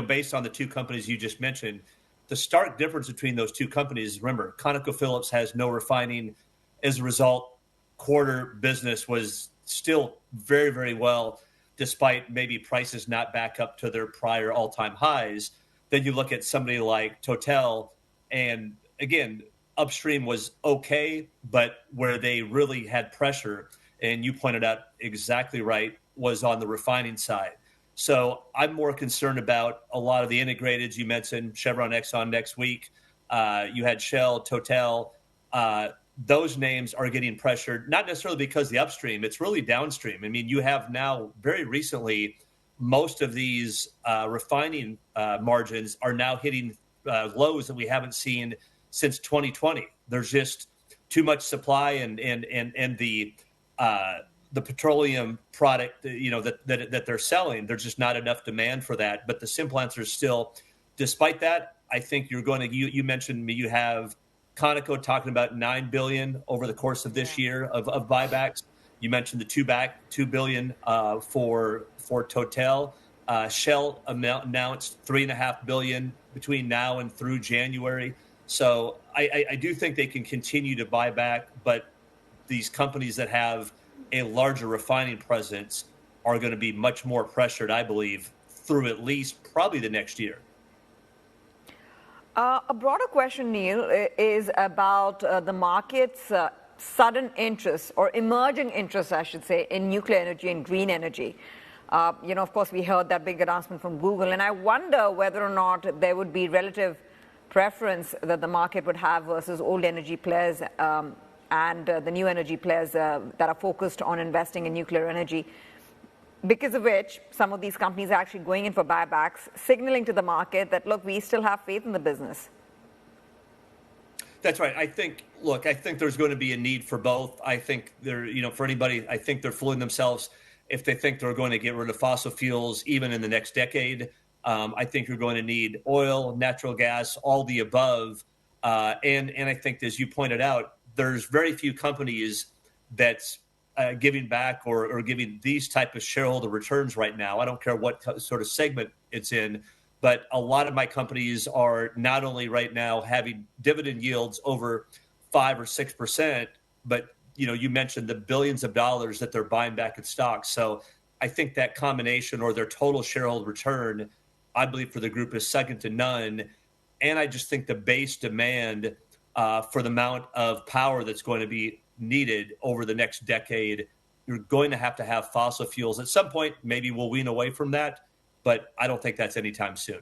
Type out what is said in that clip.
based on the two companies you just mentioned, the stark difference between those two companies, remember, ConocoPhillips has no refining. As a result, quarter business was still very, very well, despite maybe prices not back up to their prior all-time highs. Then you look at somebody like Total, and again, upstream was okay, but where they really had pressure, and you pointed out exactly right, was on the refining side. So I'm more concerned about a lot of the integrateds. You mentioned Chevron, Exxon next week. You had Shell, Total. Those names are getting pressured, not necessarily because the upstream, it's really downstream. I mean, you have now very recently, most of these refining margins are now hitting lows that we haven't seen since 2020. There's just too much supply, and the petroleum product, that they're selling, there's just not enough demand for that. But the simple answer is still, despite that, I think you're going to. You mentioned you have Conoco talking about $9 billion over the course of this year of buybacks. You mentioned the $2 billion for Total. Shell announced $3.5 billion between now and through January. So I do think they can continue to buy back, but these companies that have a larger refining presence are going to be much more pressured, I believe, through at least probably the next year. A broader question, Neal, is about the market's sudden interest, or emerging interest, I should say, in nuclear energy and green energy. Of course, we heard that big announcement from Google, and I wonder whether or not there would be relative preference that the market would have versus old energy players and the new energy players that are focused on investing in nuclear energy, because of which some of these companies are actually going in for buybacks, signaling to the market that, look, we still have faith in the business. That's right. I think there's going to be a need for both. I think for anybody, I think they're fooling themselves if they think they're going to get rid of fossil fuels even in the next decade. I think you're going to need oil, natural gas, all the above. And I think, as you pointed out, there's very few companies that's giving back or giving these type of shareholder returns right now. I don't care what sort of segment it's in, but a lot of my companies are not only right now having dividend yields over 5 or 6%, but you mentioned the billions of dollars that they're buying back in stocks. So I think that combination, or their total shareholder return, I believe for the group is second to none. And I just think the base demand for the amount of power that's going to be needed over the next decade, you're going to have fossil fuels. At some point, maybe we'll wean away from that, but I don't think that's anytime soon.